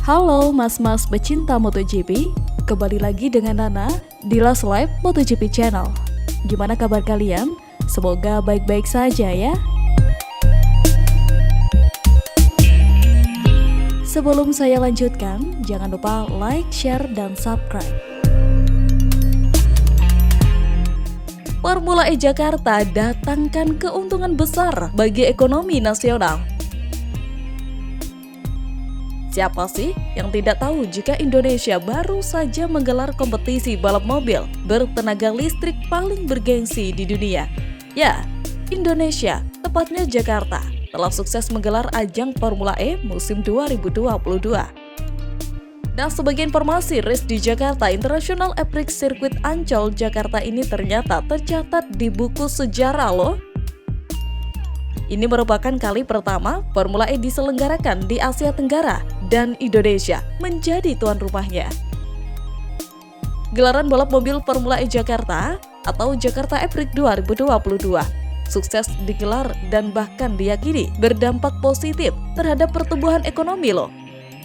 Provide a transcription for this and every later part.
Halo mas-mas pecinta MotoGP, kembali lagi dengan Nana di Last Live MotoGP Channel. Gimana kabar kalian? Semoga baik-baik saja ya. Sebelum saya lanjutkan, jangan lupa like, share, dan subscribe. Formula E Jakarta datangkan keuntungan besar bagi ekonomi nasional. Siapa sih yang tidak tahu jika Indonesia baru saja menggelar kompetisi balap mobil bertenaga listrik paling bergengsi di dunia? Ya, Indonesia, tepatnya Jakarta, telah sukses menggelar ajang Formula E musim 2022. Nah, sebagai informasi, race di Jakarta International Aprix Circuit Ancol, Jakarta ini ternyata tercatat di buku sejarah loh. Ini merupakan kali pertama Formula E diselenggarakan di Asia Tenggara dan Indonesia menjadi tuan rumahnya. Gelaran balap mobil Formula E Jakarta atau Jakarta Aprix 2022 sukses digelar dan bahkan diyakini berdampak positif terhadap pertumbuhan ekonomi loh,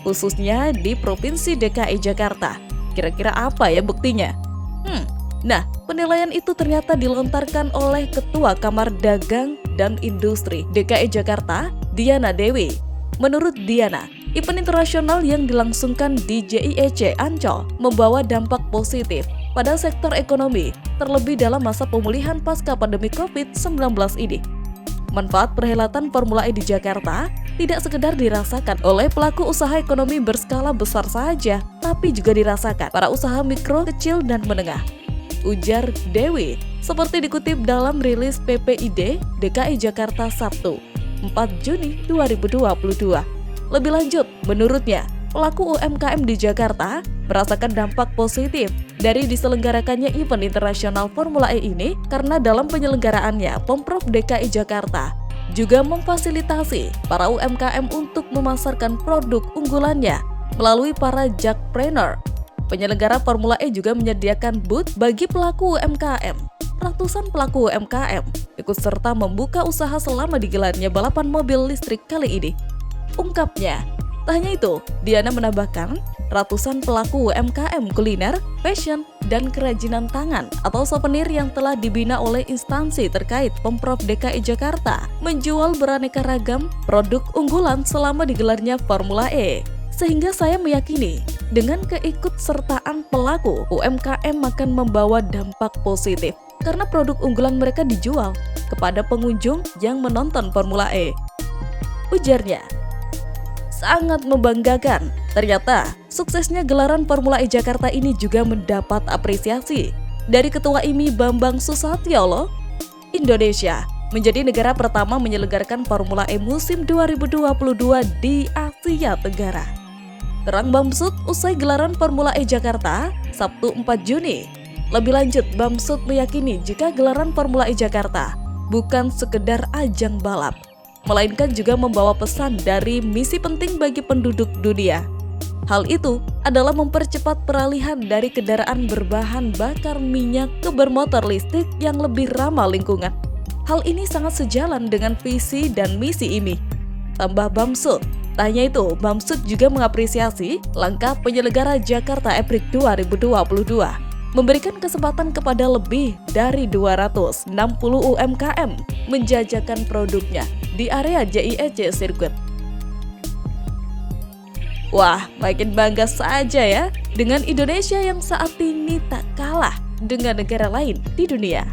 khususnya di Provinsi DKI Jakarta. Kira-kira apa ya buktinya? Nah, penilaian itu ternyata dilontarkan oleh Ketua Kamar Dagang dan Industri DKI Jakarta, Diana Dewi. Menurut Diana, event internasional yang dilangsungkan di JIEC Ancol membawa dampak positif pada sektor ekonomi, terlebih dalam masa pemulihan pasca pandemi COVID-19 ini. Manfaat perhelatan Formula E di Jakarta tidak sekedar dirasakan oleh pelaku usaha ekonomi berskala besar saja, tapi juga dirasakan para usaha mikro, kecil, dan menengah, ujar Dewi, seperti dikutip dalam rilis PPID DKI Jakarta Sabtu, 4 Juni 2022. Lebih lanjut, menurutnya, pelaku UMKM di Jakarta merasakan dampak positif dari diselenggarakannya event internasional Formula E ini karena dalam penyelenggaraannya, Pemprov DKI Jakarta juga memfasilitasi para UMKM untuk memasarkan produk unggulannya melalui para jakpreneur. Penyelenggara Formula E juga menyediakan booth bagi pelaku UMKM. Ratusan pelaku UMKM ikut serta membuka usaha selama digelarnya balapan mobil listrik kali ini, ungkapnya. Tak hanya itu, Diana menambahkan, ratusan pelaku UMKM kuliner, fashion, dan kerajinan tangan atau souvenir yang telah dibina oleh instansi terkait Pemprov DKI Jakarta menjual beraneka ragam produk unggulan selama digelarnya Formula E. Sehingga saya meyakini, dengan keikutsertaan pelaku, UMKM akan membawa dampak positif karena produk unggulan mereka dijual kepada pengunjung yang menonton Formula E, ujarnya. Sangat membanggakan. Ternyata, suksesnya gelaran Formula E Jakarta ini juga mendapat apresiasi dari Ketua IMI Bambang Susatyo loh. Indonesia menjadi negara pertama menyelenggarakan Formula E musim 2022 di Asia Tenggara. Terang Bamsud usai gelaran Formula E Jakarta, Sabtu 4 Juni. Lebih lanjut, Bamsud meyakini jika gelaran Formula E Jakarta bukan sekedar ajang balap, melainkan juga membawa pesan dari misi penting bagi penduduk dunia. Hal itu adalah mempercepat peralihan dari kendaraan berbahan bakar minyak ke bermotor listrik yang lebih ramah lingkungan. Hal ini sangat sejalan dengan visi dan misi IMI, tambah Bamsud. Tak hanya itu, Bamsud juga mengapresiasi langkah penyelenggara Jakarta Aprix 2022 memberikan kesempatan kepada lebih dari 260 UMKM menjajakan produknya di area JIEC Circuit. Wah, makin bangga saja ya dengan Indonesia yang saat ini tak kalah dengan negara lain di dunia.